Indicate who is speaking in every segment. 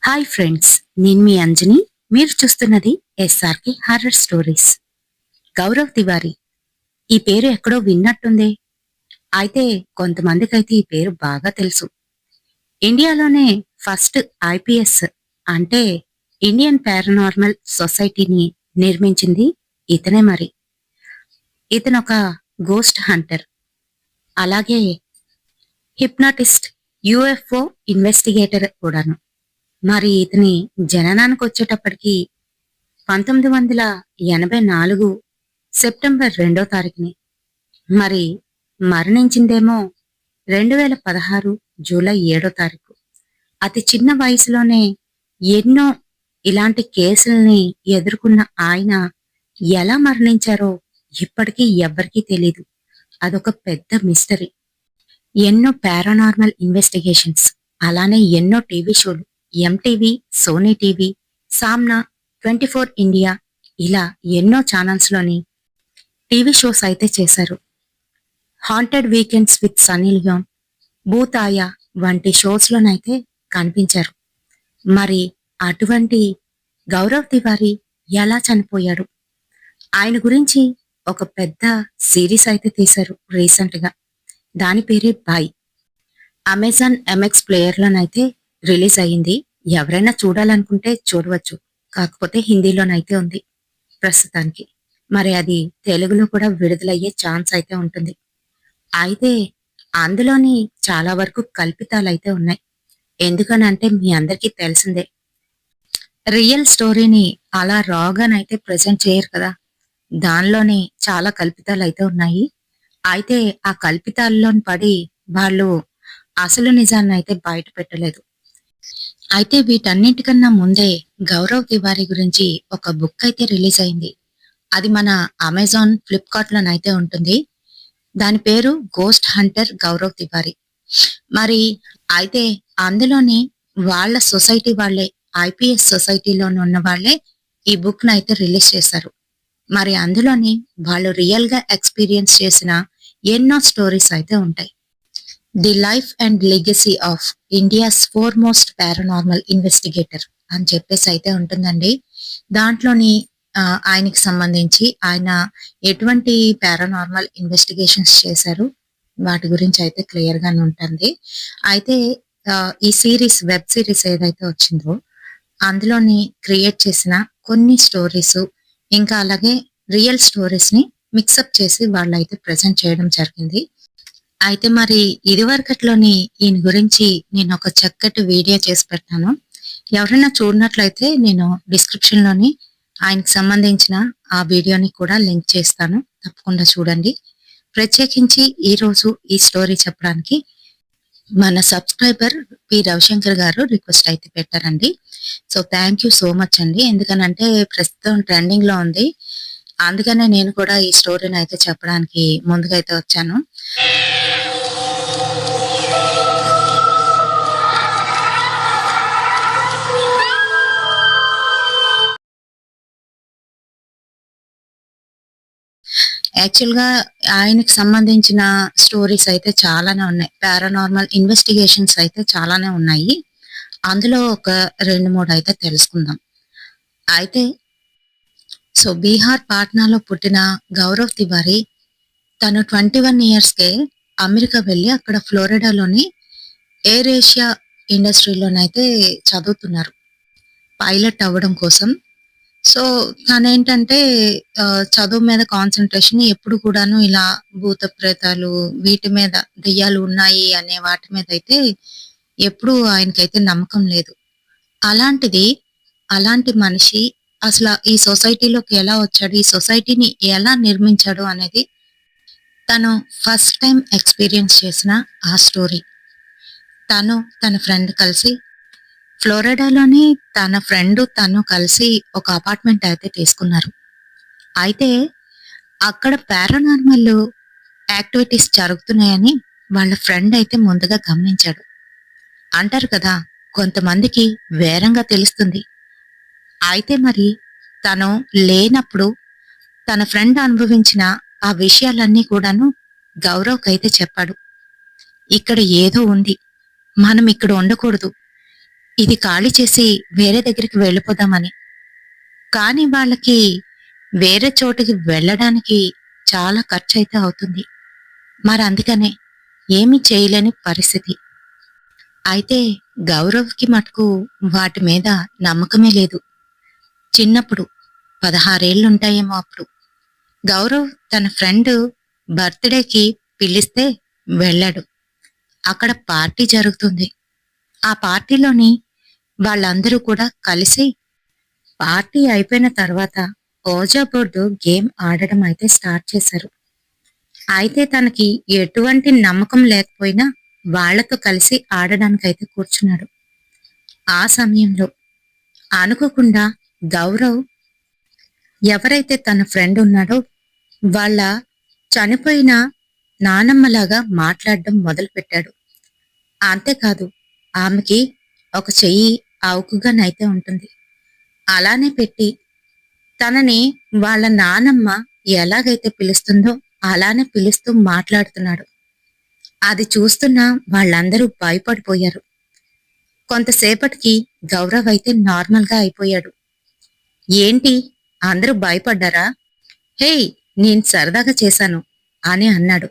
Speaker 1: Hi friends, నేను మీ అంజని. మీరు చూస్తున్నది SRK horror stories. Gaurav Tiwari ఈ పేరు ఎక్కడో విన్నట్టుందే. అయితే కొంతమందికైతే ఈ పేరు బాగా తెలుసు. ఇండియాలోనే ఫస్ట్ ఐపీఎస్ అంటే ఇండియన్ పారానార్మల్ సొసైటీని నిర్మించింది ఇతనే మరి. ఇతనొక గోస్ట్ హంటర్, అలాగే హిప్నాటిస్ట్, యుఎఫ్ఓ ఇన్వెస్టిగేటర్ కూడాను. మరి ఇతని జననానికి వచ్చేటప్పటికి 1984 సెప్టెంబర్ 2వ తారీఖుని, మరి మరణించిందేమో 2016 జూలై 7వ తారీఖు. అతి చిన్న వయసులోనే ఎన్నో ఇలాంటి కేసుల్ని ఎదుర్కొన్న ఆయన ఎలా మరణించారో ఇప్పటికీ ఎవ్వరికీ తెలీదు. అదొక పెద్ద మిస్టరీ. ఎన్నో పారానార్మల్ ఇన్వెస్టిగేషన్స్, అలానే ఎన్నో టీవీ షోలు, MTV, Sony TV, Saamna, 24 India, ఇలా ఎన్నో ఛానల్స్ లోని టీవీ షోస్ అయితే చేశారు. Haunted weekends with Sunny Leone, భూతాయ వంటి షోస్ లోనైతే కనిపించారు. మరి అటువంటి గౌరవ్ తివారీ ఎలా చనిపోయాడు, ఆయన గురించి ఒక పెద్ద సిరీస్ అయితే తీశారు రీసెంట్ గా. దాని పేరే బాయ్. అమెజాన్ ఎంఎక్స్ ప్లేయర్ లోనైతే రిలీజ్ అయ్యింది. ఎవరైనా చూడాలనుకుంటే చూడవచ్చు. కాకపోతే హిందీలోనైతే ఉంది ప్రస్తుతానికి. మరి అది తెలుగులో కూడా విడుదలయ్యే ఛాన్స్ అయితే ఉంటుంది. అయితే అందులోని చాలా వరకు కల్పితాలైతే ఉన్నాయి. ఎందుకనంటే మీ అందరికీ తెలిసిందే, రియల్ స్టోరీని అలా రాగానైతే ప్రజెంట్ చేయరు కదా. దానిలోనే చాలా కల్పితాలు అయితే ఉన్నాయి. అయితే ఆ కల్పితాల్లో పడి వాళ్ళు అసలు నిజాన్ని అయితే బయట పెట్టలేదు. అయితే వీటన్నిటికన్నా ముందే గౌరవ్ తివారీ గురించి ఒక బుక్ అయితే రిలీజ్ అయింది. అది మన అమెజాన్, ఫ్లిప్కార్ట్ లోనైతే ఉంటుంది. దాని పేరు గోస్ట్ హంటర్ గౌరవ్ తివారీ. మరి అయితే అందులోని వాళ్ళ సొసైటీ వాళ్ళే, ఐపీఎస్ సొసైటీలో ఉన్న వాళ్ళే ఈ బుక్ నైతే రిలీజ్ చేశారు. మరి అందులోని వాళ్ళు రియల్ గా ఎక్స్పీరియన్స్ చేసిన ఎన్నో స్టోరీస్ అయితే ఉంటాయి. The life and legacy of India's foremost paranormal investigator అని చెప్పేసి అయితే ఉంటుందండి. దాంట్లోని ఆయనకి సంబంధించి ఆయన ఎటువంటి పారానార్మల్ ఇన్వెస్టిగేషన్స్ చేశారు వాటి గురించి అయితే క్లియర్ గానే ఉంటుంది. అయితే ఈ సిరీస్, వెబ్ సిరీస్ ఏదైతే వచ్చిందో అందులోని క్రియేట్ చేసిన కొన్ని స్టోరీస్, ఇంకా అలాగే రియల్ స్టోరీస్ ని మిక్సప్ చేసి వాళ్ళైతే ప్రెజెంట్ చేయడం జరిగింది. అయితే మరి ఇదివరకట్లోని ఈయన గురించి నేను ఒక చక్కటి వీడియో చేసి పెట్టాను. ఎవరైనా చూడనట్లయితే నేను డిస్క్రిప్షన్ లోని ఆయనకు సంబంధించిన ఆ వీడియోని కూడా లింక్ చేస్తాను. తప్పకుండా చూడండి. ప్రత్యేకించి ఈ రోజు ఈ స్టోరీ చెప్పడానికి మన సబ్స్క్రైబర్ పి రవిశంకర్ గారు రిక్వెస్ట్ అయితే పెట్టారండి. So thank you so much అండి. ఎందుకనంటే ప్రస్తుతం ట్రెండింగ్ లో ఉంది. అందుకనే నేను కూడా ఈ స్టోరీని అయితే చెప్పడానికి ముందుగా అయితే వచ్చాను. యాక్చువల్ గా ఆయనకి సంబంధించిన స్టోరీస్ అయితే చాలానే ఉన్నాయి. పారానార్మల్ ఇన్వెస్టిగేషన్స్ అయితే చాలానే ఉన్నాయి. అందులో ఒక 2-3 అయితే తెలుసుకుందాం. అయితే బీహార్ పాట్నాలో పుట్టిన గౌరవ్ తివారీ తను 21 ఇయర్స్కే అమెరికా వెళ్ళి అక్కడ ఫ్లోరిడాలోని ఎయిర్ ఏషియా ఇండస్ట్రీలోనైతే చదువుతున్నారు పైలట్ అవ్వడం కోసం. సో తనేంటంటే చదువు మీద కాన్సన్ట్రేషన్ ఎప్పుడు కూడాను ఇలా భూత ప్రేతాలు వీటి మీద, దెయ్యాలు ఉన్నాయి అనే వాటి మీద అయితే ఎప్పుడు ఆయనకైతే నమ్మకం లేదు. అలాంటిది, అలాంటి మనిషి అసలు ఈ సొసైటీలోకి ఎలా వచ్చాడు, ఈ సొసైటీని ఎలా నిర్మించాడు అనేది తను ఫస్ట్ టైం ఎక్స్పీరియన్స్ చేసిన ఆ స్టోరీ. తను తన ఫ్రెండ్ కలిసి ఫ్లోరిడాలోని తను కలిసి ఒక అపార్ట్మెంట్ అయితే తీసుకున్నారు. అయితే అక్కడ పారానార్మల్ యాక్టివిటీస్ జరుగుతున్నాయని వాళ్ళ ఫ్రెండ్ అయితే ముందుగా గమనించాడు. అంటారు కదా, కొంతమందికి వేరంగా తెలుస్తుంది. అయితే మరి తను లేనప్పుడు తన ఫ్రెండ్ అనుభవించిన ఆ విషయాలన్నీ కూడాను గౌరవ్కి అయితే చెప్పాడు. ఇక్కడ ఏదో ఉంది, మనం ఇక్కడ ఉండకూడదు, ఇది ఖాళీ చేసి వేరే దగ్గరికి వెళ్ళిపోదామని. కానీ వాళ్ళకి వేరే చోటుకి వెళ్ళడానికి చాలా ఖర్చయితే అవుతుంది. మరందుకనే ఏమీ చేయలేని పరిస్థితి. అయితే గౌరవ్‌కి మటుకు వాటి మీద నమ్మకమే లేదు. చిన్నప్పుడు 16 ఏళ్లుంటాయేమో అప్పుడు. గౌరవ్ తన ఫ్రెండ్ బర్త్‌డేకి పిలిస్తే వెళ్ళాడు. అక్కడ పార్టీ జరుగుతుంది. ఆ పార్టీలోని వాళ్ళందరూ కూడా కలిసి పార్టీ అయిపోయిన తర్వాత ఓజా బోర్డు గేమ్ ఆడడం అయితే స్టార్ట్ చేశారు. అయితే తనకి ఎటువంటి నమ్మకం లేకపోయినా వాళ్ళతో కలిసి ఆడడానికైతే కూర్చున్నాడు. ఆ సమయంలో అనుకోకుండా గౌరవ్ ఎవరైతే తన ఫ్రెండ్ ఉన్నాడో వాళ్ళ చనిపోయిన నానమ్మలాగా మాట్లాడడం మొదలుపెట్టాడు. అంతేకాదు ఆమెకి ఒక చెయ్యి ఆవుకుగానైతే ఉంటుంది. అలానే పెట్టి తనని వాళ్ళ నానమ్మ ఎలాగైతే పిలుస్తుందో అలానే పిలుస్తూ మాట్లాడుతున్నాడు. అది చూస్తున్న వాళ్ళందరూ భయపడిపోయారు. కొంతసేపటికి గౌరవ్ అయితే నార్మల్గా అయిపోయాడు. ఏంటి అందరూ భయపడ్డారా? హేయ్, నేను సరదాగా చేశాను అని అన్నాడు.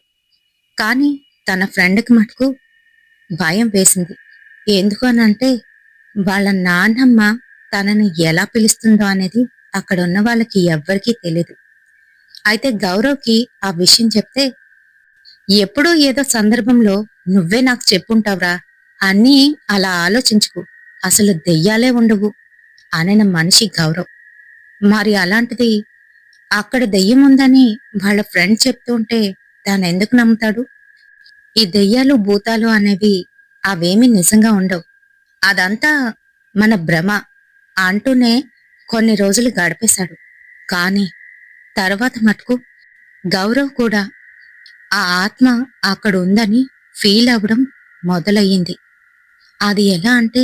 Speaker 1: కానీ తన ఫ్రెండ్కి మటుకు భయం వేసింది. ఎందుకు అనంటే వాళ్ళ నాన్నమ్మ తనని ఎలా పిలుస్తుందో అనేది అక్కడ ఉన్న వాళ్ళకి ఎవ్వరికీ తెలీదు. అయితే గౌరవ్‌కి ఆ విషయం చెప్తే, ఎప్పుడో ఏదో సందర్భంలో నువ్వే నాకు చెప్పుంటావురా, అన్నీ అలా ఆలోచించుకు, అసలు దెయ్యాలే ఉండవు అనిన మనిషి గౌరవ్. మరి అలాంటిది అక్కడ దెయ్యం ఉందని వాళ్ళ ఫ్రెండ్ చెప్తుంటే తానెందుకు నమ్ముతాడు? ఈ దెయ్యాలు, భూతాలు అనేవి అవేమీ నిజంగా ఉండవు. అదంతా మన భ్రమ అంటూనే కొన్ని రోజులు గడిపేశాడు. కానీ తర్వాత మటుకు గౌరవ్ కూడా ఆ ఆత్మ అక్కడ ఉందని ఫీల్ అవ్వడం మొదలయ్యింది. అది ఎలా అంటే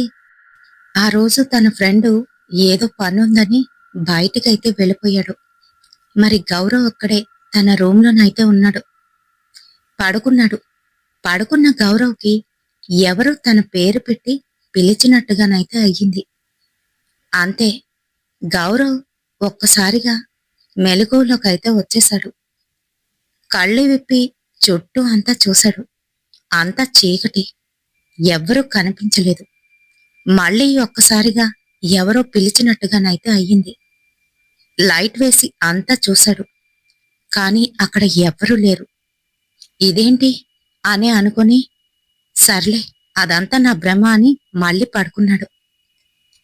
Speaker 1: ఆ రోజు తన ఫ్రెండు ఏదో పనుందని బయటికైతే వెళ్ళిపోయాడు. మరి గౌరవ్ అక్కడే తన రూమ్‌లోనైతే ఉన్నాడు. పడుకున్నాడు. పడుకున్న గౌరవ్‌కి ఎవరో తన పేరు పెట్టి పిలిచినట్టుగానైతే అయ్యింది. అంతే గౌరవ్ ఒక్కసారిగా మెలకువలోకైతే వచ్చేశాడు. కళ్ళు విప్పి చుట్టూ అంతా చూశాడు. అంతా చీకటి. ఎవ్వరూ కనిపించలేదు. మళ్ళీ ఒక్కసారిగా ఎవరో పిలిచినట్టుగానైతే అయ్యింది. లైట్ వేసి అంతా చూశాడు. కానీ అక్కడ ఎవ్వరూ లేరు. ఇదేంటి అని అనుకుని సర్లే అదంతా నా భ్రమ అని మళ్ళీ పడుకున్నాడు.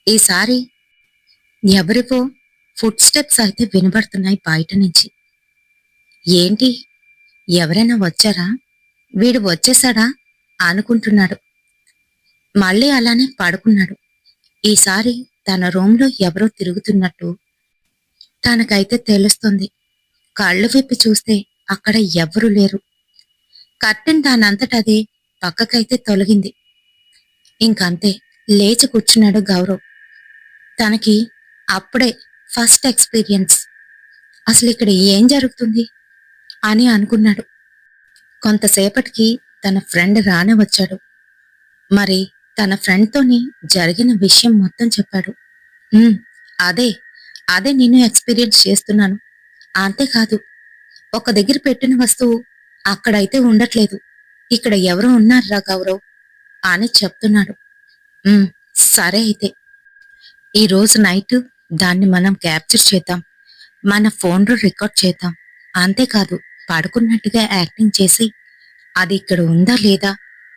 Speaker 1: ఈసారి ఎవరివో ఫుట్ స్టెప్స్ అయితే వినబడుతున్నాయి బయట నుంచి. ఏంటి ఎవరైనా వచ్చారా? వీడు వచ్చేశాడా అనుకుంటున్నాడు. మళ్ళీ అలానే పడుకున్నాడు. ఈసారి తన రూంలో ఎవరో తిరుగుతున్నట్టు తనకైతే తెలుస్తుంది. కళ్ళు విప్పి చూస్తే అక్కడ ఎవ్వరూ లేరు. కర్టెన్ దానంతటదే పక్కకైతే తొలగింది. ఇంకంతే లేచి కూర్చున్నాడు గౌరవ్. తనకి అప్పుడే ఫస్ట్ ఎక్స్పీరియన్స్. అసలిక్కడ ఏం జరుగుతుంది అని అనుకున్నాడు. కొంతసేపటికి తన ఫ్రెండ్ రానే వచ్చాడు. మరి తన ఫ్రెండ్తోని జరిగిన విషయం మొత్తం చెప్పాడు. "ఉమ్, అదే అదే నేను ఎక్స్పీరియన్స్ చేస్తున్నాను. అంతేకాదు ఒక దగ్గర పెట్టిన వస్తువు అక్కడైతే ఉండట్లేదు. ఇక్కడ ఎవరో ఉన్నారురా గౌరవ్" అని చెప్తున్నాడు. "ఉమ్, సరే అయితే ఈ రోజు నైట్ దాన్ని మనం క్యాప్చర్ చేద్దాం. మన ఫోన్లో రికార్డ్ చేద్దాం. అంతేకాదు పడుకున్నట్టుగా యాక్టింగ్ చేసి అది ఇక్కడ ఉందా లేదా,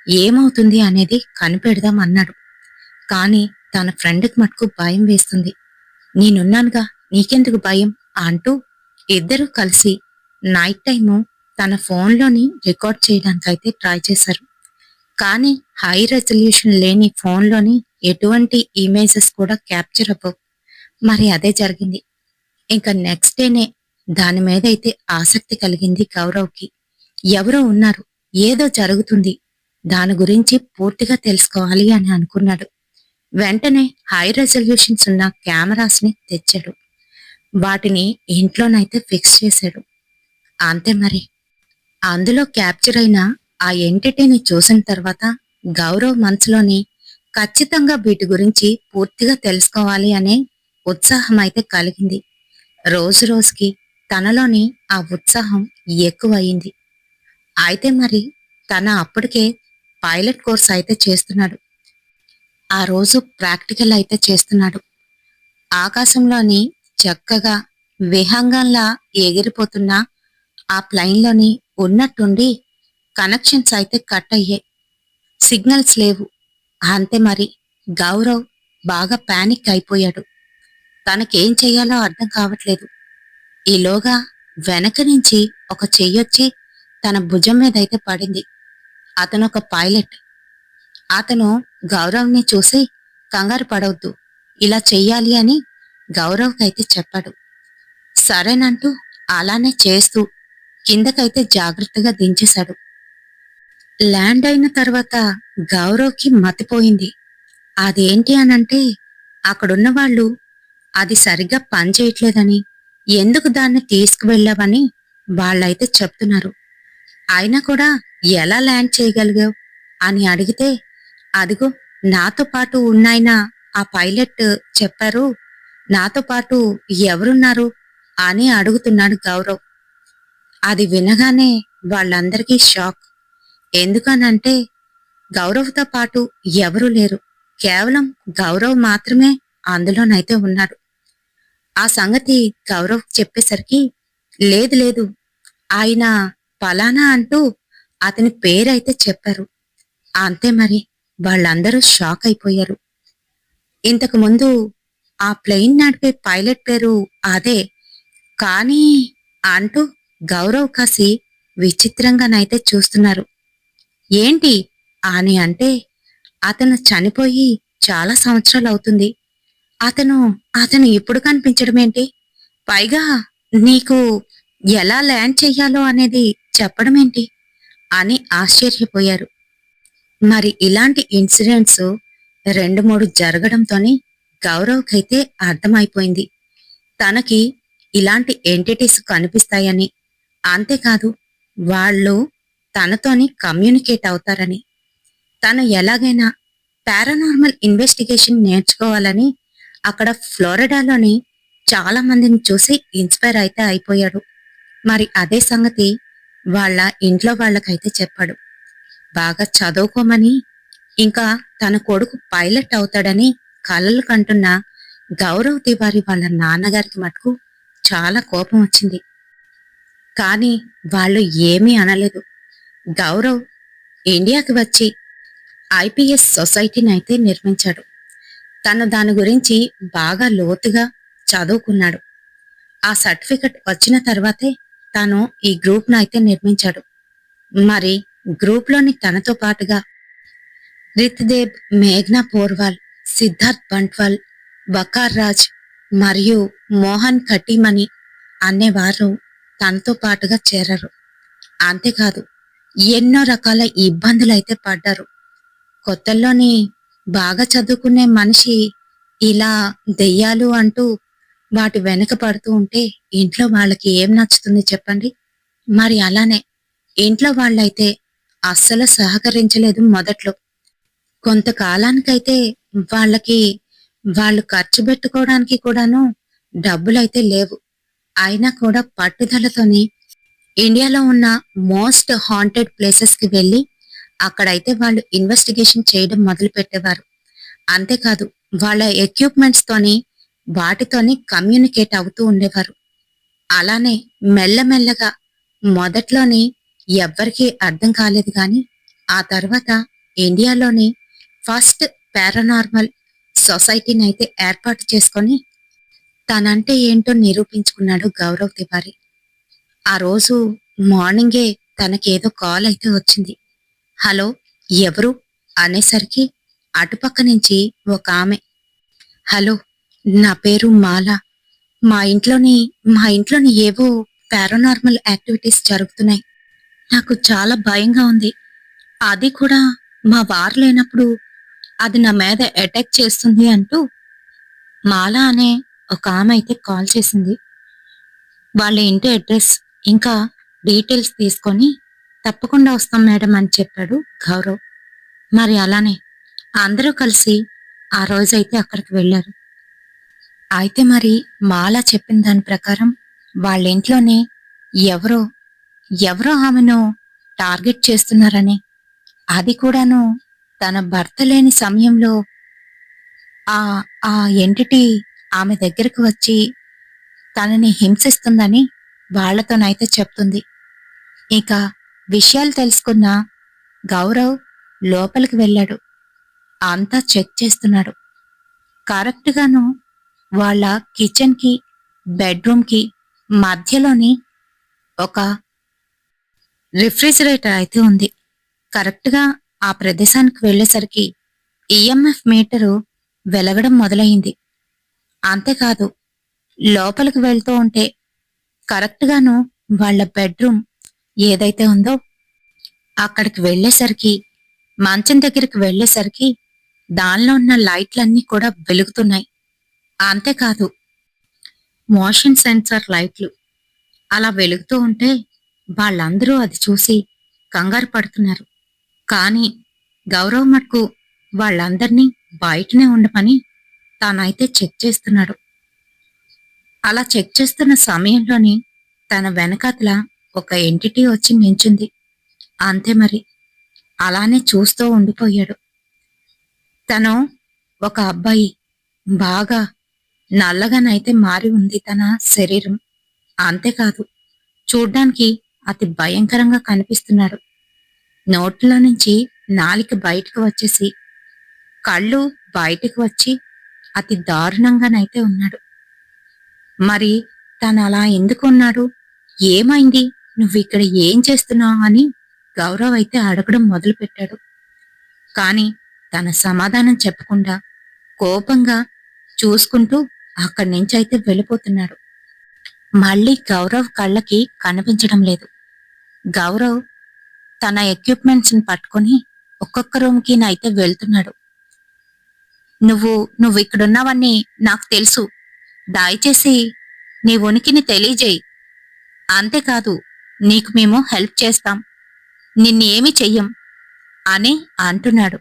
Speaker 1: ఏమవుతుంది అనేది కనిపెడదాం" అన్నాడు. కానీ తన ఫ్రెండ్కి మటుకు భయం వేస్తుంది. "నేనున్నానుగా, నీకెందుకు భయం" అంటూ ఇద్దరూ కలిసి నైట్ టైము తన ఫోన్లోని రికార్డ్ చేయడానికైతే ట్రై చేశారు. కానీ హై రెజల్యూషన్ లేని ఫోన్లోని ఎటువంటి ఇమేజెస్ కూడా క్యాప్చర్ అవ్వవు. మరి అదే జరిగింది. ఇంకా నెక్స్ట్ డేనే దాని మీదైతే ఆసక్తి కలిగింది గౌరవ్‌కి. ఎవరో ఉన్నారు, ఏదో జరుగుతుంది, దాని గురించి పూర్తిగా తెలుసుకోవాలి అని అనుకున్నాడు. వెంటనే హై రెజల్యూషన్స్ ఉన్న కెమెరాస్ ని తెచ్చాడు. వాటిని ఇంట్లోనైతే ఫిక్స్ చేశాడు. అంతే మరి. అందులో క్యాప్చర్ అయిన ఆ ఎంటిటీని చూసిన తర్వాత గౌరవ్ మనసులోని ఖచ్చితంగా వీటి గురించి పూర్తిగా తెలుసుకోవాలి అనే ఉత్సాహం అయితే కలిగింది. రోజు రోజుకి తనలోని ఆ ఉత్సాహం ఎక్కువయింది. అయితే మరి తన అప్పటికే పైలట్ కోర్స్ అయితే చేస్తున్నాడు. ఆ రోజు ప్రాక్టికల్ అయితే చేస్తున్నాడు. ఆకాశంలోని చక్కగా విహంగంలా ఎగిరిపోతున్న ఆ ప్లైన్‌లోని ఉన్నట్టుండి కనెక్షన్స్ అయితే కట్ అయ్యాయి. సిగ్నల్స్ లేవు. అంతే మరి. గౌరవ్ బాగా పానిక్ అయిపోయాడు. తనకేం చెయ్యాలో అర్థం కావట్లేదు. ఈలోగా వెనక నుంచి ఒక చెయ్యొచ్చి తన భుజం మీదైతే పడింది. అతనొక పైలట్. అతను గౌరవ్‌ని చూసి కంగారు పడొద్దు. ఇలా చెయ్యాలి అని గౌరవ్‌కైతే చెప్పాడు. సరేనంటూ అలానే చేస్తూ కిందకైతే జాగ్రత్తగా దించేశాడు. ల్యాండ్ అయిన తర్వాత గౌరవ్‌కి మతిపోయింది. అదేంటి అనంటే అక్కడున్న వాళ్ళు అది సరిగ్గా పనిచేయట్లేదని, ఎందుకు దాన్ని తీసుకువెళ్ళావని వాళ్ళైతే చెప్తున్నారు. అయినా కూడా ఎలా ల్యాండ్ చేయగలిగావు అని అడిగితే, అదిగో నాతో పాటు ఉన్నాయన ఆ పైలట్ చెప్పారు. నాతో పాటు ఎవరున్నారు అని అడుగుతున్నాడు గౌరవ్. అది వినగానే వాళ్ళందరికీ షాక్. ఎందుకనంటే గౌరవ్‌తో పాటు ఎవరూ లేరు. కేవలం గౌరవ్ మాత్రమే అందులోనైతే ఉన్నాడు. ఆ సంగతి గౌరవ్‌కి చెప్పేసరికి, లేదు లేదు, ఆయన పలానా అంటూ అతని పేరైతే చెప్పారు. అంతే మరి. వాళ్ళందరూ షాక్ అయిపోయారు. ఇంతకు ముందు ఆ ప్లేన్ నడిపే పైలట్ పేరు అదే. కానీ అంటూ గౌరవ్ కాసి విచిత్రంగానైతే చూస్తున్నారు. ఏంటి అని అంటే, అతను చనిపోయి చాలా సంవత్సరాలవుతుంది. అతను అతను ఇప్పుడు కనిపించడమేంటి? పైగా నీకు ఎలా ల్యాండ్ చెయ్యాలో అనేది చెప్పడమేంటి? అని ఆశ్చర్యపోయారు. మరి ఇలాంటి ఇన్సిడెంట్స్ 2, 3 జరగడంతోని గౌరవ్‌కైతే అర్థమైపోయింది. తనకి ఇలాంటి ఎంటిటీస్ కనిపిస్తాయని. అంతేకాదు వాళ్ళు తనతోని కమ్యూనికేట్ అవుతారని. తను ఎలాగైనా పారానార్మల్ ఇన్వెస్టిగేషన్ నేర్చుకోవాలని అక్కడ ఫ్లోరిడాలోని చాలా మందిని చూసి ఇన్స్పైర్ అయితే అయిపోయాడు. మరి అదే సంగతి వాళ్ళ ఇంట్లో వాళ్ళకైతే చెప్పాడు. బాగా చదువుకోమని, ఇంకా తన కొడుకు పైలట్ అవుతాడని కలలు కంటున్న గౌరవ్ తివారీ వాళ్ళ నాన్నగారికి మటుకు చాలా కోపం వచ్చింది. కానీ వాళ్ళు ఏమీ అనలేదు. గౌరవ్ ఇండియాకి వచ్చి ఐపీఎస్ సొసైటీని అయితే నిర్మించాడు. తను దాని గురించి బాగా లోతుగా చదువుకున్నాడు. ఆ సర్టిఫికెట్ వచ్చిన తర్వాతే తను ఈ గ్రూప్ను అయితే నిర్మించాడు. మరి గ్రూప్లోని తనతో పాటుగా రిత్దేవ్, మేఘ్నా పోర్వాల్, సిద్ధార్థ్ బంట్వాల్, వకార్ రాజ్ మరియు మోహన్ ఖటీమని అనేవారు తనతో పాటుగా చేరారు. అంతేకాదు ఎన్నో రకాల ఇబ్బందులైతే పడ్డారు. కొత్తల్లోని బాగా చదువుకునే మనిషి ఇలా దెయ్యాలు అంటూ వాటి వెనక పడుతూ ఉంటే ఇంట్లో వాళ్ళకి ఏం నచ్చుతుంది చెప్పండి? మరి అలానే ఇంట్లో వాళ్ళైతే అస్సలు సహకరించలేదు మొదట్లో. కొంతకాలానికైతే వాళ్ళకి వాళ్ళు ఖర్చు పెట్టుకోవడానికి కూడాను డబ్బులైతే లేవు. అయినా కూడా పట్టుదలతోని ఇండియాలో ఉన్న మోస్ట్ హాంటెడ్ ప్లేసెస్ కి వెళ్లి అక్కడైతే వాళ్ళు ఇన్వెస్టిగేషన్ చేయడం మొదలు పెట్టేవారు. అంతేకాదు వాళ్ళ ఎక్విప్మెంట్స్ తోని వాటితోని కమ్యూనికేట్ అవుతూ ఉండేవారు. అలానే మెల్లమెల్లగా మొదట్లోని ఎవ్వరికీ అర్థం కాలేదు గాని ఆ తర్వాత ఇండియాలోని ఫస్ట్ పారానార్మల్ సొసైటీని అయితే ఏర్పాటు చేసుకొని తనంటే ఏంటో నిరూపించుకున్నాడు గౌరవ్ తివారీ. ఆ రోజు మార్నింగే తనకేదో కాల్ అయితే వచ్చింది. హలో, ఎవరు అనేసరికి అటుపక్క నుంచి ఒక ఆమె, హలో, నా పేరు మాల. మా ఇంట్లోని మా ఇంట్లోని ఏవో పారానార్మల్ యాక్టివిటీస్ జరుగుతున్నాయి. నాకు చాలా భయంగా ఉంది. అది కూడా మా వారు లేనప్పుడు అది నా మీద అటాక్ చేస్తుంది అంటూ మాల అనే ఒక ఆమె అయితే కాల్ చేసింది. వాళ్ళ ఇంటి అడ్రస్ ఇంకా డీటెయిల్స్ తీసుకొని తప్పకుండా వస్తాం మేడం అని చెప్పాడు గౌరవ్. మరి అలానే అందరూ కలిసి ఆ రోజైతే అక్కడికి వెళ్లారు. అయితే మరి మాల చెప్పిన దాని ప్రకారం వాళ్ళింట్లోనే ఎవరో ఎవరో ఆమెను టార్గెట్ చేస్తున్నారని, అది కూడాను తన భర్త లేని సమయంలో ఆ ఆ ఎంటిటీ ఆమె దగ్గరకు వచ్చి తనని హింసిస్తుందని వాళ్ళతోనైతే చెప్తుంది. ఇక విషయాలు తెలుసుకున్న గౌరవ్ లోపలికి వెళ్ళాడు. అంతా చెక్ చేస్తున్నాడు. కరెక్ట్‌గాను వాళ్ళ కిచెన్‌కి, బెడ్‌రూమ్‌కి మధ్యలోని ఒక రిఫ్రిజిరేటర్ అయితే ఉంది. కరెక్ట్‌గా ఆ ప్రదేశానికి వెళ్ళేసరికి ఈఎంఎఫ్ మీటరు వెలగడం మొదలయింది. అంతేకాదు, లోపలికి వెళ్తూ ఉంటే కరెక్ట్‌గాను వాళ్ళ బెడ్‌రూమ్ ఏదైతే ఉందో అక్కడికి వెళ్ళేసరికి, మంచం దగ్గరికి వెళ్ళేసరికి దానిలో ఉన్న లైట్లన్నీ కూడా వెలుగుతున్నాయి. అంతేకాదు, మోషన్ సెన్సార్ లైట్లు అలా వెలుగుతూ ఉంటే వాళ్ళందరూ అది చూసి కంగారు పడుతున్నారు. కానీ గౌరవ్ మటుకు వాళ్ళందర్నీ బయటనే ఉండమని తానైతే చెక్ చేస్తున్నాడు. అలా చెక్ చేస్తున్న సమయంలోని తన వెనకాతల ఒక ఎంటిటీ వచ్చి నించుంది. అంతే మరి. అలానే చూస్తూ ఉండిపోయాడు. తను ఒక అబ్బాయి. బాగా నల్లగానైతే మారి ఉంది తన శరీరం. అంతేకాదు, చూడ్డానికి అతి భయంకరంగా కనిపిస్తున్నాడు. నోట్లో నుంచి నాలిక బయటకు వచ్చేసి, కళ్ళు బయటకు వచ్చి అతి దారుణంగానైతే ఉన్నాడు. మరి తనలా ఎందుకున్నాడు? ఏమైంది? నువ్విక్కడ ఏం చేస్తున్నావు? అని గౌరవ్ అయితే అడగడం మొదలుపెట్టాడు. కాని తన సమాధానం చెప్పకుండా కోపంగా చూసుకుంటూ అక్కడి నుంచైతే వెళ్ళిపోతున్నాడు. మళ్ళీ గౌరవ్ కళ్ళకి కనిపించడం లేదు. గౌరవ్ తన ఎక్విప్మెంట్స్ ని పట్టుకుని ఒక్కొక్క రూమ్కి నైతే వెళ్తున్నాడు. నువ్విక్కడున్నావని నాకు తెలుసు. దయచేసి నీ ఉనికిని తెలియజేయి. అంతేకాదు, నీకు మేము హెల్ప్ చేస్తాం. నిన్నేమీ చెయ్యం అని అంటున్నాడు.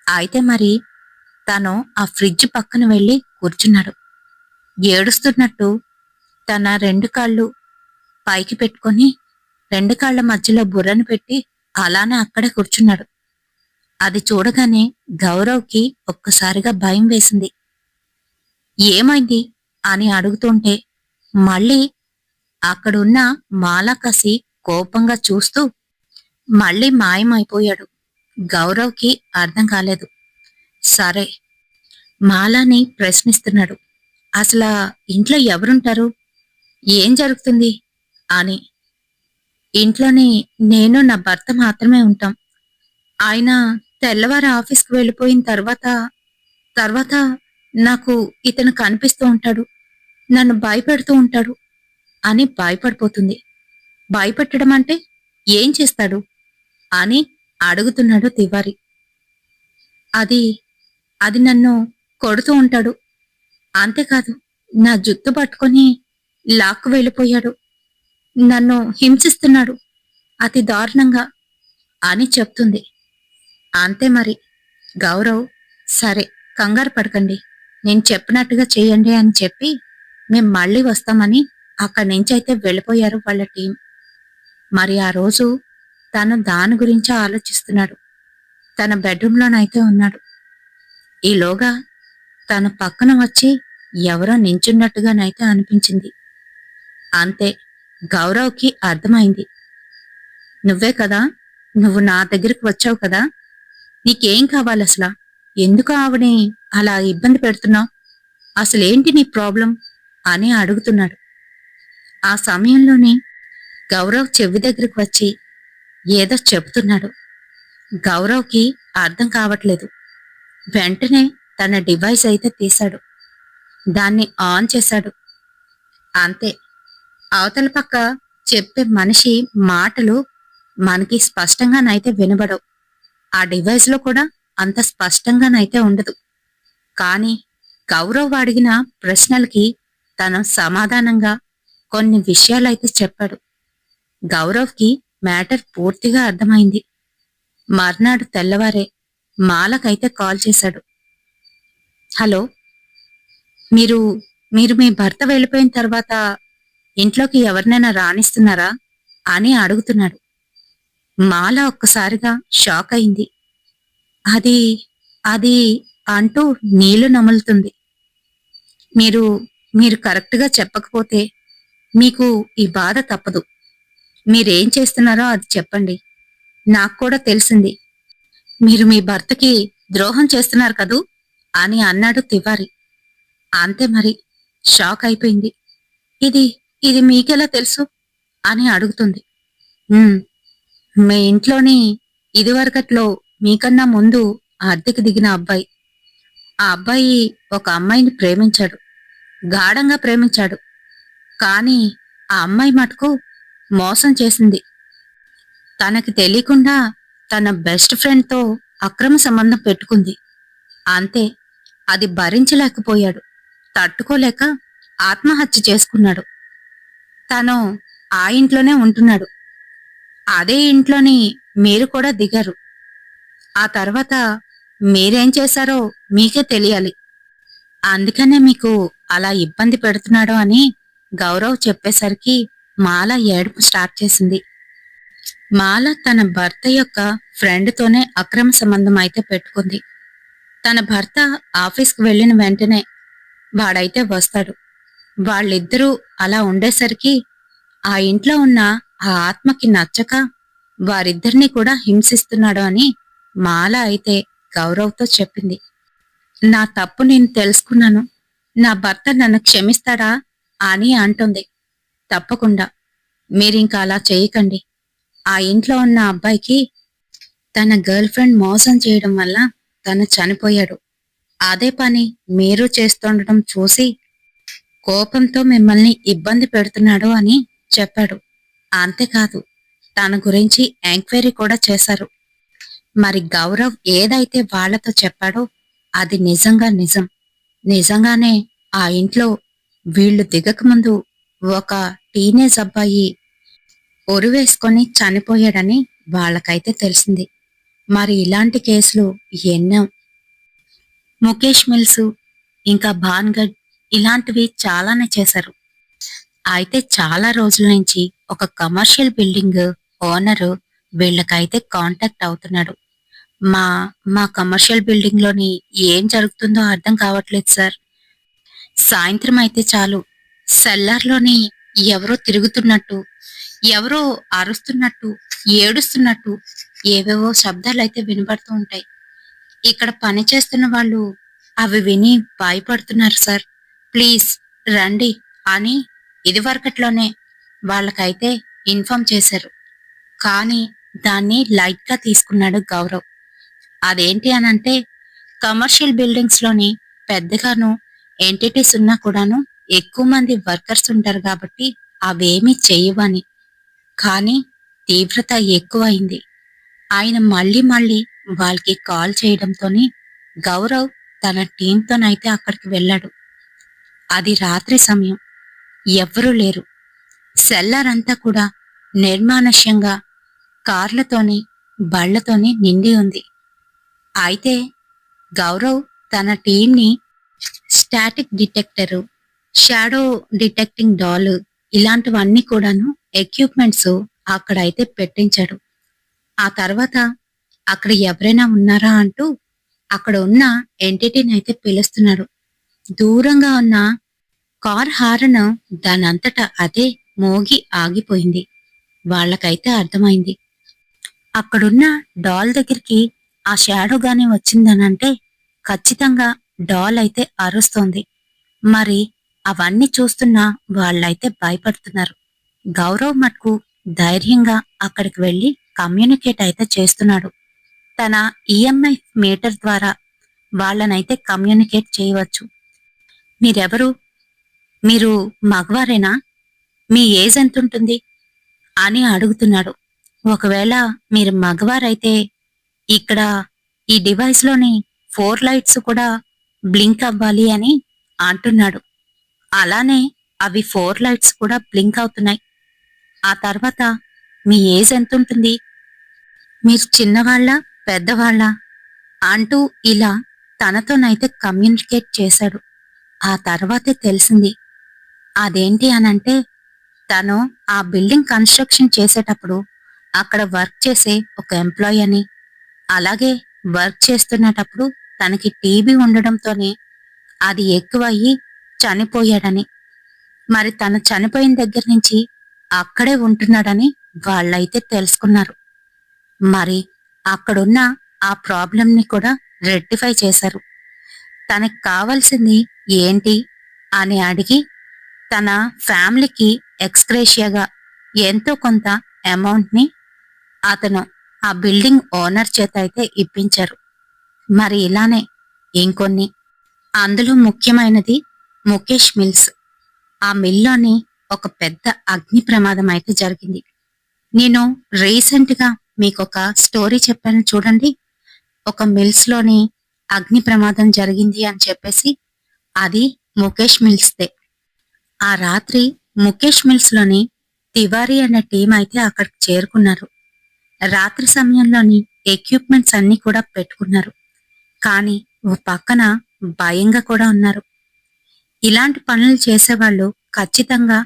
Speaker 1: అయితే మరి తను ఆ ఫ్రిడ్జ్ పక్కన వెళ్ళి కూర్చున్నాడు. ఏడుస్తున్నట్టు తన 2 కాళ్ళు పైకి పెట్టుకొని 2 కాళ్ల మధ్యలో బుర్రను పెట్టి అలానే అక్కడే కూర్చున్నాడు. అది చూడగానే గౌరవ్‌కి ఒక్కసారిగా భయం వేసింది. ఏమైంది? అని అడుగుతుంటే మళ్ళీ అక్కడున్న మాలాకసి కోపంగా చూస్తూ మళ్ళీ మాయమైపోయాడు. గౌరవ్‌కి అర్థం కాలేదు. సరే, మాలాని ప్రశ్నిస్తున్నాడు. అసలా ఇంట్లో ఎవరుంటారు? ఏం జరుగుతుంది? అని. ఇంట్లోని నేను నా భర్త మాత్రమే ఉంటాం. ఆయన తెల్లవారి ఆఫీస్‌కి వెళ్ళిపోయిన తర్వాత నాకు ఇతను కనిపిస్తూ ఉంటాడు. నన్ను భయపెడుతూ ఉంటాడు అని భయపడిపోతుంది. భయపెట్టడం అంటే ఏం చేస్తాడు? అని అడుగుతున్నాడు తివారి. అది అది నన్ను కొడుతూ ఉంటాడు. అంతేకాదు, నా జుత్తు పట్టుకొని లాక్కు వెళ్ళిపోయాడు. నన్ను హింసిస్తున్నాడు అతి దారుణంగా అని చెప్తుంది. అంతే మరి. గౌరవ్, సరే, కంగారు పడకండి, నేను చెప్పినట్టుగా చెయ్యండి అని చెప్పి మేం మళ్ళీ వస్తామని అక్కడి నుంచైతే వెళ్ళిపోయారు వాళ్ళ టీం. మరి ఆ రోజు తను దాని గురించే ఆలోచిస్తున్నాడు. తన బెడ్రూంలోనైతే ఉన్నాడు. ఈలోగా తన పక్కన వచ్చి ఎవరో నించున్నట్టుగానైతే అనిపించింది. అంతే, గౌరవ్‌కి అర్థమైంది. నువ్వే కదా? నువ్వు నా దగ్గరికి వచ్చావు కదా? నీకేం కావాలసలా? ఎందుకు ఆవిడని అలా ఇబ్బంది పెడుతున్నావు? అసలేంటి నీ ప్రాబ్లం? అని అడుగుతున్నాడు. ఆ సమయంలోనే గౌరవ్ చెవి దగ్గరికి వచ్చి ఏదో చెప్తున్నాడు. గౌరవ్‌కి అర్థం కావట్లేదు. వెంటనే తన డివైస్ అయితే తీశాడు. దాన్ని ఆన్ చేశాడు. అంతే, అవతల పక్క చెప్పే మనిషి మాటలు మనకి స్పష్టంగానైతే వినబడవు. ఆ డివైస్‌లో కూడా అంత స్పష్టంగానైతే ఉండదు. కానీ గౌరవ్ అడిగిన ప్రశ్నలకి తను సమాధానంగా కొన్ని విషయాలైతే చెప్పాడు. గౌరవ్‌కి మ్యాటర్ పూర్తిగా అర్థమైంది. మర్నాడు తెల్లవారే మాలకైతే కాల్ చేశాడు. హలో, మీరు మీరు మీ భర్త వెళ్ళిపోయిన తర్వాత ఇంట్లోకి ఎవరినైనా రాణిస్తున్నారా అని అడుగుతున్నాడు. మాల ఒక్కసారిగా షాక్ అయింది. అది అది అంటూ నీళ్లు నములుతుంది. మీరు మీరు కరెక్ట్గా చెప్పకపోతే మీకు ఈ బాధ తప్పదు. మీరేం చేస్తున్నారో అది చెప్పండి. నాకు కూడా తెలిసింది. మీరు మీ భర్తకి ద్రోహం చేస్తున్నారు కదూ అని అన్నాడు తివారి. అంతే మరి, షాక్ అయిపోయింది. ఇది ఇది మీకెలా తెలుసు అని అడుగుతుంది. "ఉమ్, మీ ఇంట్లోని ఇదివరకట్లో మీకన్నా ముందు అద్దెకి దిగిన అబ్బాయి. ఆ అబ్బాయి ఒక అమ్మాయిని ప్రేమించాడు. గాఢంగా ప్రేమించాడు. కానీ ఆ అమ్మాయి మటుకు మోసం చేసింది. తనకి తెలియకుండా తన బెస్ట్ ఫ్రెండ్తో అక్రమ సంబంధం పెట్టుకుంది. అంతే, అది భరించలేకపోయాడు. తట్టుకోలేక ఆత్మహత్య చేసుకున్నాడు. తను ఆ ఇంట్లోనే ఉంటున్నాడు. అదే ఇంట్లోని మీరు కూడా దిగారు. ఆ తర్వాత మీరేం చేశారో మీకే తెలియాలి. అందుకనే మీకు అలా ఇబ్బంది పెడుతున్నాడు అని గౌరవ్ చెప్పేసరికి మాల ఏడుపు స్టార్ట్ చేసింది. మాల తన భర్త యొక్క ఫ్రెండ్తోనే అక్రమ సంబంధం అయితే పెట్టుకుంది. తన భర్త ఆఫీస్కి వెళ్ళిన వెంటనే వాడైతే వస్తాడు. వాళ్ళిద్దరూ అలా ఉండేసరికి ఆ ఇంట్లో ఉన్న ఆ ఆత్మకి నచ్చక వారిద్దరినీ కూడా హింసిస్తున్నాడు అని మాల అయితే గౌరవ్తో చెప్పింది. నా తప్పు నేను తెలుసుకున్నాను. నా భర్త నన్ను క్షమిస్తాడా అని అంటుంది. తప్పకుండా. మీరింక అలా చేయకండి. ఆ ఇంట్లో ఉన్న అబ్బాయికి తన గర్ల్ ఫ్రెండ్ మోసం చేయడం వల్ల తను చనిపోయాడు. అదే పని మీరు చేస్తుండటం చూసి కోపంతో మిమ్మల్ని ఇబ్బంది పెడుతున్నాడు అని చెప్పాడు. అంతేకాదు, తన గురించి ఎంక్వైరీ కూడా చేశారు. మరి గౌరవ్ ఏదైతే వాళ్లతో చెప్పాడో అది నిజంగా నిజం. నిజంగానే ఆ ఇంట్లో వీళ్లు దిగకముందు ఒక టీనేజ్ అబ్బాయి ఉరివేసుకొని చనిపోయాడని వాళ్ళకైతే తెలిసింది. మరి ఇలాంటి కేసులు ఎన్నో. ముఖేష్ మిల్స్, ఇంకా భాన్గఢ్ ఇలాంటివి చాలానే చేశారు. అయితే చాలా రోజుల నుంచి ఒక కమర్షియల్ బిల్డింగ్ ఓనరు వీళ్ళకైతే కాంటాక్ట్ అవుతున్నాడు. మా మా కమర్షియల్ బిల్డింగ్ లోని ఏం జరుగుతుందో అర్థం కావట్లేదు సార్. సాయంత్రం అయితే చాలు సెల్లార్లోని ఎవరో తిరుగుతున్నట్టు, ఎవరో అరుస్తున్నట్టు, ఏడుస్తున్నట్టు ఏవేవో శబ్దాలైతే వినపడుతూ ఉంటాయి. ఇక్కడ పని చేస్తున్న వాళ్ళు అవి విని భయపడుతున్నారు సార్. ప్లీజ్ రండి అని ఇదివరకట్లోనే వాళ్ళకైతే ఇన్ఫార్మ్ చేశారు. కానీ దాన్ని లైట్ గా తీసుకున్నాడు గౌరవ్. అదేంటి అనంటే, కమర్షియల్ బిల్డింగ్స్ లోని పెద్దగాను ఎంటిటీస్ ఉన్నా కూడాను ఎక్కువ మంది వర్కర్స్ ఉంటారు కాబట్టి అవేమీ చెయ్యవని. కానీ తీవ్రత ఎక్కువైంది. ఆయన మళ్ళీ మళ్ళీ వాళ్ళకి కాల్ చేయడంతోని గౌరవ్ తన టీంతోనైతే అక్కడికి వెళ్ళాడు. అది రాత్రి సమయం. ఎవ్వరూ లేరు. సెల్లర్ అంతా కూడా నిర్మానుష్యంగా కార్లతోని బళ్లతోని నిండి ఉంది. అయితే గౌరవ్ తన టీంని స్టాటిక్ డిటెక్టరు, షాడో డిటెక్టింగ్ డాల్ ఇలాంటివన్నీ కూడాను ఎక్విప్మెంట్స్ అక్కడైతే పెట్టించాడు. ఆ తర్వాత అక్కడ ఎవరైనా ఉన్నారా అంటూ అక్కడ ఉన్న ఎంటిటీని అయితే పిలుస్తున్నాడు. దూరంగా ఉన్న కార్ హారన్ దానంతటా అదే మోగి ఆగిపోయింది. వాళ్ళకైతే అర్థమైంది. అక్కడున్న డాల్ దగ్గరికి ఆ షాడో గాని వచ్చిందనంటే ఖచ్చితంగా డాల్ అయితే అరుస్తోంది. మరి అవన్నీ చూస్తున్న వాళ్ళైతే భయపడుతున్నారు. గౌరవ్ మట్కు ధైర్యంగా అక్కడికి వెళ్లి కమ్యూనికేట్ అయితే చేస్తున్నాడు. తన ఈఎంఐ మీటర్ ద్వారా వాళ్ళనైతే కమ్యూనికేట్ చేయవచ్చు. మీరెవరు? మీరు మగవారేనా? మీ ఏజ్ ఎంతుంటుంది అని అడుగుతున్నాడు. ఒకవేళ మీరు మగవారైతే ఇక్కడ ఈ డివైస్ లోని 4 లైట్స్ కూడా బ్లింక్ అవ్వాలి అని అంటున్నాడు. అలానే అవి 4 లైట్స్ కూడా బ్లింక్ అవుతున్నాయి. ఆ తర్వాత మీ ఏజ్ ఎంతుంటుంది? మీరు చిన్నవాళ్ళ, పెద్దవాళ్ళ అంటూ ఇలా తనతోనైతే కమ్యూనికేట్ చేశాడు. ఆ తర్వాతే తెలిసింది. అదేంటి అనంటే తను ఆ బిల్డింగ్ కన్స్ట్రక్షన్ చేసేటప్పుడు అక్కడ వర్క్ చేసే ఒక ఎంప్లాయీ అని, అలాగే వర్క్ చేస్తున్నటప్పుడు తనకి టీబీ ఉండడంతోనే అది ఎక్కువయ్యి చనిపోయాడని. మరి తను చనిపోయిన దగ్గర నుంచి అక్కడే ఉంటున్నాడని వాళ్ళైతే తెలుసుకున్నారు. మరి అక్కడున్న ఆ ప్రాబ్లంని కూడా రెక్టిఫై చేశారు. తనకి కావాల్సింది ఏంటి అని అడిగి తన ఫ్యామిలీకి ఎక్స్‌గ్రేషియాగా ఎంతో కొంత అమౌంట్‌ని అతను ఆ బిల్డింగ్ ఓనర్ చేత అయితే ఇప్పించారు. మరి ఇలానే ఇంకొన్ని, అందులో ముఖ్యమైనది ముఖేష్ మిల్స్. ఆ మిల్‌లోని ఒక పెద్ద అగ్ని ప్రమాదం అయితే జరిగింది. నేను రీసెంట్‌గా మీకొక స్టోరీ చెప్పాను చూడండి. ఒక మిల్స్‌లోని అగ్ని ప్రమాదం జరిగింది అని చెప్పేసి, అది ముఖేష్ మిల్స్‌దే. ఆ రాత్రి ముఖేష్ మిల్స్‌లోని తివారీ అనే టీం అయితే అక్కడికి చేరుకున్నారు. రాత్రి సమయంలోని ఎక్విప్‌మెంట్స్ అన్నీ కూడా పెట్టుకున్నారు. కానీ ఓ పక్కన భయంగా కూడా ఉన్నారు. ఇలాంటి పనులు చేసేవాళ్ళు ఖచ్చితంగా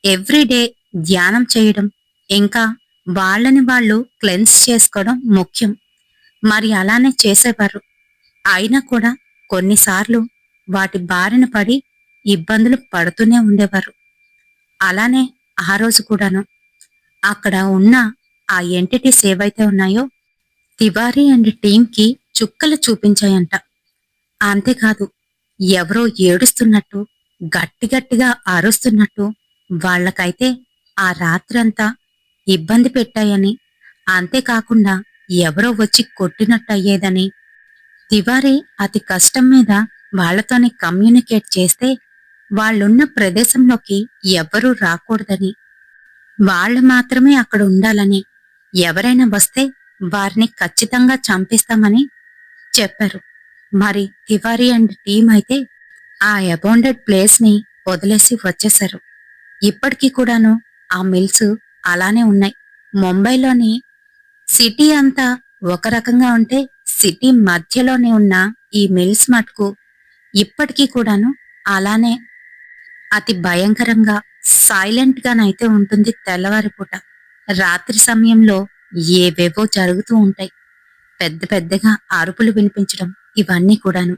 Speaker 1: ఎవ్రీడే ధ్యానం చేయడం, ఇంకా వాళ్ళని వాళ్ళు క్లెన్స్ చేసుకోవడం ముఖ్యం. మరి అలానే చేసేవారు. అయినా కూడా కొన్నిసార్లు వాటి బారిన పడి ఇబ్బందులు పడుతూనే ఉండేవారు. అలానే ఆ రోజు కూడాను అక్కడ ఉన్న ఆ ఎంటిటీస్ ఏవైతే ఉన్నాయో తివారీ అండ్ టీంకి చుక్కలు చూపించాయంట. అంతేకాదు, ఎవరో ఏడుస్తున్నట్టు, గట్టి గట్టిగా అరుస్తున్నట్టు వాళ్ళకైతే ఆ రాత్రంతా ఇబ్బంది పెట్టాయని, అంతేకాకుండా ఎవరో వచ్చి కొట్టినట్టయ్యేదని, తివారీ అతి కష్టం మీద వాళ్ళతోనే కమ్యూనికేట్ చేస్తే వాళ్ళున్న ప్రదేశంలోకి ఎవ్వరూ రాకూడదని, వాళ్ళు మాత్రమే అక్కడ ఉండాలని, ఎవరైనా వస్తే వారిని ఖచ్చితంగా చంపేస్తామని చెప్పారు. మరి తివారీ అండ్ టీం అయితే ఆ అబౌండెడ్ ప్లేస్ ని వదిలేసి వచ్చేశారు. ఇప్పటికీ కూడాను ఆ మిల్స్ అలానే ఉన్నాయి. ముంబైలోని సిటీ అంతా ఒక రకంగా ఉంటే సిటీ మధ్యలోనే ఉన్న ఈ మిల్స్ మటుకు ఇప్పటికీ కూడాను అలానే అతి భయంకరంగా సైలెంట్ గానైతే ఉంటుంది. తెల్లవారి పూట రాత్రి సమయంలో ఏవేవో జరుగుతూ ఉంటాయి. పెద్ద పెద్దగా అరుపులు వినిపించడం, ఇవన్నీ కూడాను.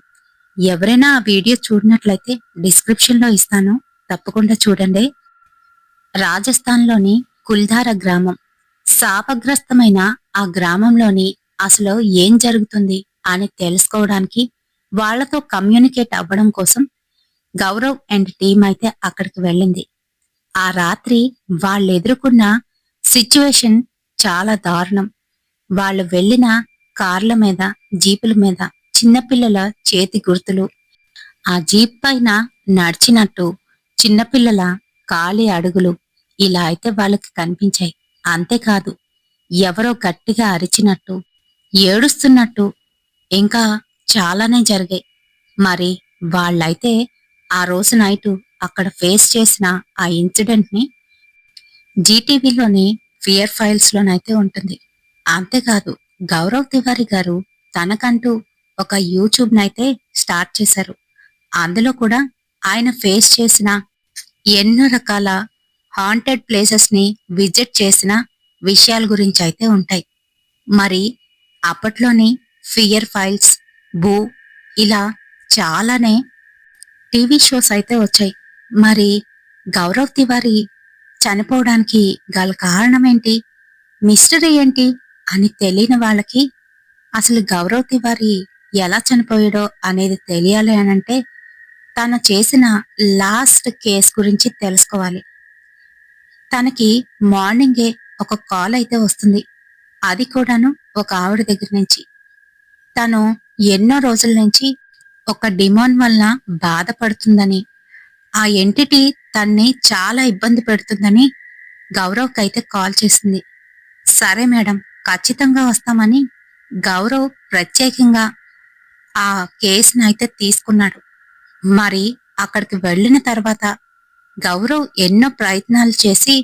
Speaker 1: ఎవరైనా ఆ వీడియో చూడనట్లయితే డిస్క్రిప్షన్ లో ఇస్తాను, తప్పకుండా చూడండి. రాజస్థాన్లోని కుల్ధార గ్రామం, శాపగ్రస్తమైన ఆ గ్రామంలోని అసలు ఏం జరుగుతుంది అని తెలుసుకోవడానికి, వాళ్లతో కమ్యూనికేట్ అవ్వడం కోసం గౌరవ్ అండ్ టీం అయితే అక్కడికి వెళ్ళింది. ఆ రాత్రి వాళ్ళెదుర్కొన్న సిచ్యువేషన్ చాలా దారుణం. వాళ్ళు వెళ్ళిన కార్ల మీద, జీపుల మీద చిన్నపిల్లల చేతి గుర్తులు, ఆ జీప్ పైన నడిచినట్టు చిన్నపిల్లల కాలి అడుగులు ఇలా అయితే వాళ్ళకి కనిపించాయి. అంతేకాదు, ఎవరో గట్టిగా అరిచినట్టు, ఏడుస్తున్నట్టు ఇంకా చాలానే జరిగాయి. మరి వాళ్ళైతే ఆ రోజు నైటు అక్కడ ఫేస్ చేసిన ఆ ఇన్సిడెంట్ ని జీటీవీలోని ఫియర్ ఫైల్స్ లోనైతే ఉంటుంది. అంతేకాదు, గౌరవ్ తివారీ గారు తనకంటూ ఒక యూట్యూబ్ నైతే స్టార్ట్ చేశారు. అందులో కూడా ఆయన ఫేస్ చేసిన ఎన్నో రకాల హాంటెడ్ ప్లేసెస్ ని విజిట్ చేసిన విషయాల గురించి అయితే ఉంటాయి. మరి అప్పట్లోని ఫియర్ ఫైల్స్, బూ ఇలా చాలానే టీవీ షోస్ అయితే వచ్చాయి. మరి గౌరవ్ తివారీ చనిపోవడానికి గల కారణం ఏంటి, మిస్టరీ ఏంటి అని తెలియని వాళ్ళకి అసలు గౌరవ్ తివారీ ఎలా చనిపోయాడో అనేది తెలియాలి అనంటే తను చేసిన లాస్ట్ కేస్ గురించి తెలుసుకోవాలి. తనకి మార్నింగే ఒక కాల్ అయితే వస్తుంది. అది కూడాను ఒక ఆవిడ దగ్గర నుంచి. తను ఎన్నో రోజుల నుంచి ఒక డిమాండ్ వలన బాధపడుతుందని, ఆ ఎంటిటీ తన్ని చాలా ఇబ్బంది పెడుతుందని గౌరవ్‌కైతే కాల్ చేసింది. సరే మేడం, ఖచ్చితంగా వస్తామని గౌరవ్ ప్రత్యేకంగా ఆ కేసునైతే తీసుకున్నాడు. మరి అక్కడికి వెళ్ళిన తర్వాత గౌరవ్ ఎన్నో ప్రయత్నాలు చేసి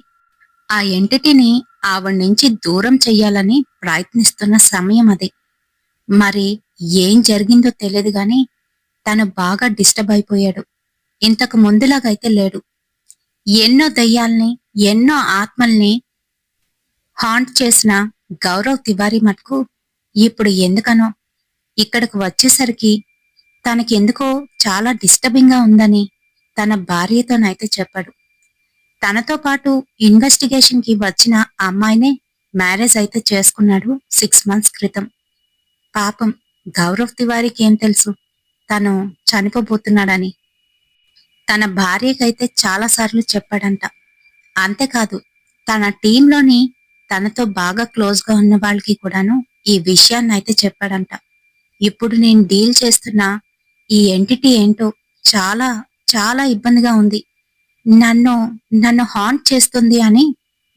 Speaker 1: ఆ ఎంటిటీని ఆవిడ నుంచి దూరం చెయ్యాలని ప్రయత్నిస్తున్న సమయం అది. మరి ఏం జరిగిందో తెలియదు గాని తను బాగా డిస్టర్బ్ అయిపోయాడు. ఇంతకు ముందులాగైతే లేడు. ఎన్నో దయ్యాల్ని, ఎన్నో ఆత్మల్ని హాంట్ చేసిన గౌరవ్ తివారీ మటుకు ఇప్పుడు ఎందుకనో ఇక్కడికి వచ్చేసరికి తనకెందుకో చాలా డిస్టర్బింగ్ గా ఉందని తన భార్యతోనైతే చెప్పాడు. తనతో పాటు ఇన్వెస్టిగేషన్ కి వచ్చిన అమ్మాయినే మ్యారేజ్ అయితే చేసుకున్నాడు 6 మంత్స్ క్రితం. పాపం గౌరవ్ తివారీకి ఏం తెలుసు తను చనిపోబోతున్నాడని. తన భార్యకైతే చాలాసార్లు చెప్పాడంట. అంతేకాదు తన టీంలోని తనతో బాగా క్లోజ్ గా ఉన్న వాళ్ళకి కూడాను ఈ విషయాన్ని అయితే చెప్పాడంట. ఇప్పుడు నేను డీల్ చేస్తున్న ఈ ఎంటిటీ ఏంటో చాలా చాలా ఇబ్బందిగా ఉంది. నన్ను నన్ను హాంట్ చేస్తుంది అని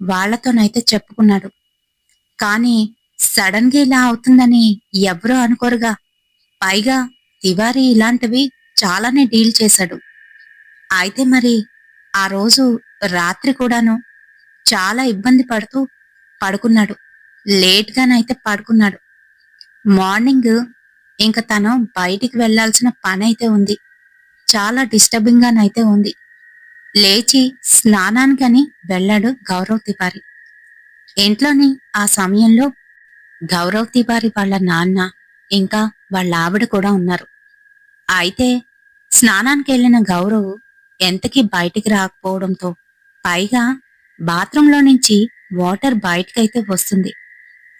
Speaker 1: వాళ్లతోనైతే చెప్పుకున్నాడు. కానీ సడన్ గా ఇలా అవుతుందని ఎవరూ అనుకోరుగా. పైగా తివారీ ఇలాంటివి చాలానే డీల్ చేశాడు. అయితే మరి ఆ రోజు రాత్రి కూడాను చాలా ఇబ్బంది పడుతూ పడుకున్నాడు. లేట్ గానైతే పడుకున్నాడు. మార్నింగ్ ఇంక తను బయటికి వెళ్లాల్సిన పని అయితే ఉంది. చాలా డిస్టర్బింగ్ గానైతే ఉంది. లేచి స్నానానికని వెళ్ళాడు గౌరవ్ తివారీ. ఇంట్లోని ఆ సమయంలో గౌరవ్ తివారీ వాళ్ళ నాన్న ఇంకా వాళ్ళ ఆవిడ కూడా ఉన్నారు. అయితే స్నానానికి వెళ్లిన గౌరవ్ ఎంతకీ బయటికి రాకపోవడంతో పైగా బాత్రూంలో నుంచి వాటర్ బయటకైతే వస్తుంది.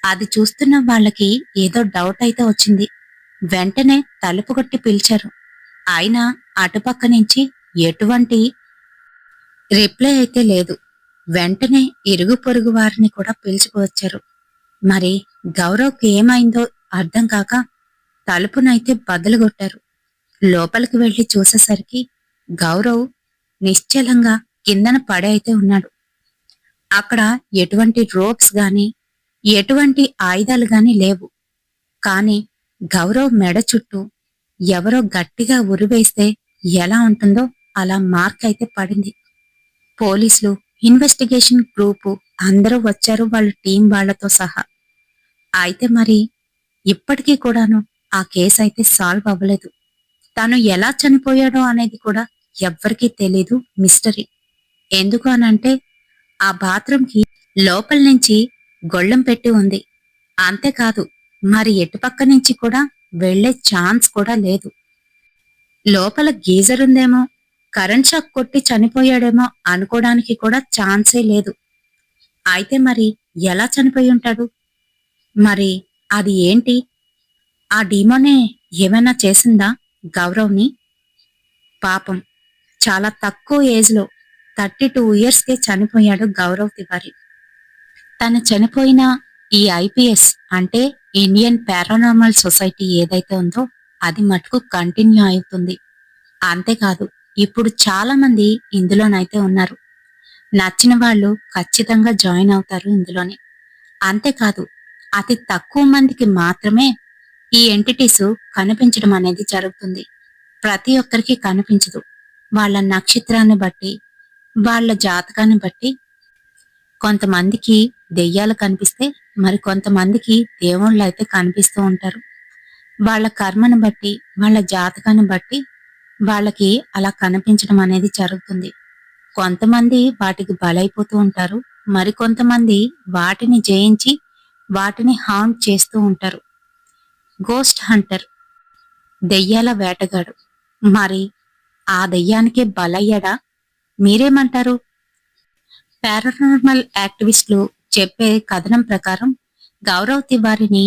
Speaker 1: అది చూస్తున్న వాళ్ళకి ఏదో డౌట్ అయితే వచ్చింది. వెంటనే తలుపు కొట్టి పిలిచారు. అయినా అటుపక్క నుంచి ఎటువంటి రిప్లై అయితే లేదు. వెంటనే ఇరుగు పొరుగు వారిని కూడా పిలుచుకువచ్చారు. మరి గౌరవ్కి ఏమైందో అర్థం కాక తలుపునైతే బద్దలుగొట్టారు. లోపలికి వెళ్లి చూసేసరికి గౌరవ్ నిశ్చలంగా కిందన పడే అయితే ఉన్నాడు. అక్కడ ఎటువంటి రోప్స్ గాని ఎటువంటి ఆయుధాలు గాని లేవు. కాని గౌరవ్ మెడ చుట్టూ ఎవరో గట్టిగా ఉరివేస్తే ఎలా ఉంటుందో అలా మార్క్ అయితే పడింది. పోలీసులు, ఇన్వెస్టిగేషన్ గ్రూపు అందరూ వచ్చారు వాళ్ళ టీం వాళ్లతో సహా. అయితే మరి ఇప్పటికీ కూడాను ఆ కేసు అయితే సాల్వ్ అవ్వలేదు. తను ఎలా చనిపోయాడో అనేది కూడా ఎవ్వరికీ తెలీదు, మిస్టరీ. ఎందుకు అనంటే ఆ బాత్రూంకి లోపల నుంచి గొళ్ళెం పెట్టి ఉంది. అంతేకాదు మరి ఎటుపక్క నుంచి కూడా వెళ్లే ఛాన్స్ కూడా లేదు. లోపల గీజర్ ఉందేమో, కరెంట్ షాక్ కొట్టి చనిపోయాడేమో అనుకోవడానికి కూడా ఛాన్సే లేదు. అయితే మరి ఎలా చనిపోయి ఉంటాడు? మరి అది ఏంటి? ఆ డీమోనే ఏమైనా చేసిందా గౌరవ్ని? పాపం చాలా తక్కువ ఏజ్ లో 32 ఇయర్స్కే చనిపోయాడు గౌరవ్ తివారీ. తను చనిపోయిన ఈ ఐపీఎస్ అంటే ఇండియన్ పారానార్మల్ సొసైటీ ఏదైతే ఉందో అది మటుకు కంటిన్యూ అవుతుంది. అంతేకాదు ఇప్పుడు చాలా మంది ఇందులోనైతే ఉన్నారు. నచ్చిన వాళ్ళు ఖచ్చితంగా జాయిన్ అవుతారు ఇందులోనే. అంతేకాదు అతి తక్కువ మందికి మాత్రమే ఈ ఎంటిటీస్ కనిపించడం అనేది జరుగుతుంది. ప్రతి ఒక్కరికి కనిపించదు. వాళ్ళ నక్షత్రాన్ని బట్టి, వాళ్ళ జాతకాన్ని బట్టి కొంతమందికి దెయ్యాలు కనిపిస్తే మరి కొంతమందికి దేవుళ్ళు అయితే కనిపిస్తూ ఉంటారు. వాళ్ళ కర్మను బట్టి, వాళ్ళ జాతకాన్ని బట్టి వాళ్ళకి అలా కనిపించడం అనేది జరుగుతుంది. కొంతమంది వాటికి బలైపోతూ ఉంటారు. మరికొంతమంది వాటిని జయించి వాటిని హార్మ్ చేస్తూ ఉంటారు. గోస్ట్ హంటర్, దెయ్యాల వేటగాడు. మరి ఆ దెయ్యానికే బలయ్యాడా? మీరేమంటారు? పారానార్మల్ యాక్టివిస్టులు చెప్పే కథనం ప్రకారం గౌరవ్ తివారీని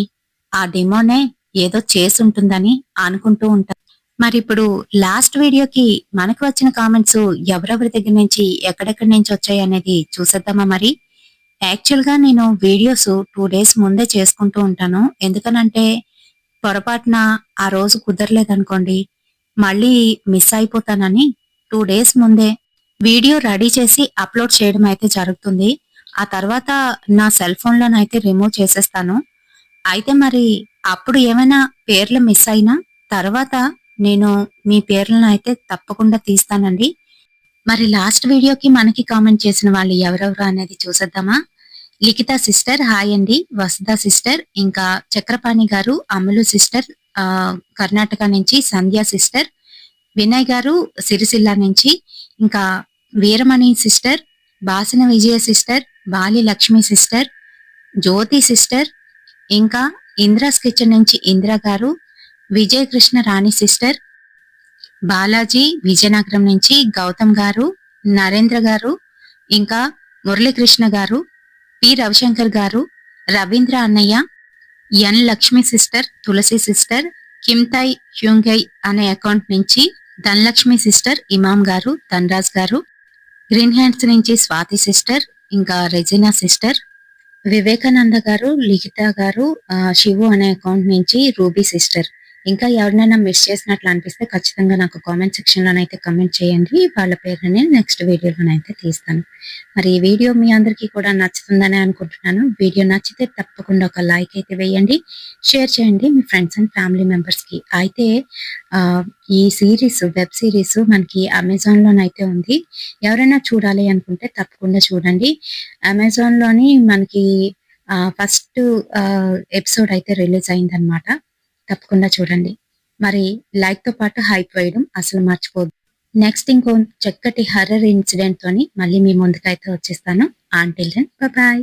Speaker 1: ఆ డిమోనే ఏదో చేసుంటుందని అనుకుంటూ ఉంటారు. మరి ఇప్పుడు లాస్ట్ వీడియోకి మనకు వచ్చిన కామెంట్స్ ఎవరెవరి దగ్గర నుంచి ఎక్కడెక్కడి నుంచి వచ్చాయి అనేది చూసేద్దామా? మరి యాక్చువల్ గా నేను వీడియోస్ 2 డేస్ ముందే చేసుకుంటూ ఉంటాను. ఎందుకనంటే పొరపాటున ఆ రోజు కుదరలేదనుకోండి మళ్ళీ మిస్ అయిపోతానని 2 డేస్ ముందే వీడియో రెడీ చేసి అప్లోడ్ చేయడం అయితే జరుగుతుంది. ఆ తర్వాత నా సెల్ ఫోన్ లోనైతే రిమూవ్ చేసేస్తాను. అయితే మరి అప్పుడు ఏమైనా పేర్లు మిస్ అయినా తర్వాత నేను మీ పేర్లను అయితే తప్పకుండా తీస్తానండి. మరి లాస్ట్ వీడియోకి మనకి కామెంట్ చేసిన వాళ్ళు ఎవరెవరు అనేది చూసేద్దామా? లిఖిత సిస్టర్ హాయ్ అండి, వసుధ సిస్టర్, ఇంకా చక్రపాణి గారు, అమలు సిస్టర్, కర్ణాటక నుంచి సంధ్య సిస్టర్, వినయ్ గారు సిరిసిల్ల నుంచి, ఇంకా వీరమణి సిస్టర్, బాసిన విజయ సిస్టర్, బాలి లక్ష్మి సిస్టర్, జ్యోతి సిస్టర్, ఇంకా ఇంద్రాస్ కిచెన్ నుంచి ఇందిరా గారు, విజయ కృష్ణ రాణి సిస్టర్, బాలాజీ విజయనగరం నుంచి గౌతమ్ గారు, నరేంద్ర గారు, ఇంకా మురళీకృష్ణ గారు, పి రవిశంకర్ గారు, రవీంద్ర అన్నయ్య, ఎన్ లక్ష్మి సిస్టర్, తులసి సిస్టర్, కిమ్తై హ్యూంగై అనే అకౌంట్ నుంచి ధనలక్ష్మి సిస్టర్, ఇమాం గారు, ధనరాజ్ గారు, గ్రీన్ హ్యాండ్స్ నుంచి స్వాతి సిస్టర్, ఇంకా రెజినా సిస్టర్, వివేకానంద గారు, లిఖిత గారు, శివు అనే అకౌంట్ నుంచి రూబీ సిస్టర్. ఇంకా ఎవరినైనా మిస్ చేసినట్లు అనిపిస్తే ఖచ్చితంగా నాకు కామెంట్ సెక్షన్ లోనైతే కమెంట్ చేయండి. వాళ్ళ పేరుని నెక్స్ట్ వీడియోలోనైతే తీస్తాను. మరి ఈ వీడియో మీ అందరికీ కూడా నచ్చుతుందని అనుకుంటున్నాను. వీడియో నచ్చితే తప్పకుండా ఒక లైక్ అయితే వేయండి, షేర్ చేయండి మీ ఫ్రెండ్స్ అండ్ ఫ్యామిలీ మెంబర్స్ కి. అయితే ఈ వెబ్ సిరీస్ మనకి అమెజాన్ లోనైతే ఉంది. ఎవరైనా చూడాలి అనుకుంటే తప్పకుండా చూడండి. అమెజాన్ లోని మనకి ఫస్ట్ ఎపిసోడ్ అయితే రిలీజ్ అయిందనమాట. తప్పకుండా చూడండి. మరి లైక్ తో పాటు హైప్ వేయడం అసలు మర్చిపోద్దు. నెక్స్ట్ ఇంకో చక్కటి హర్రర్ ఇన్సిడెంట్ తోని మళ్ళీ మీ ముందుకైతే వచ్చేస్తాను. Until then bye.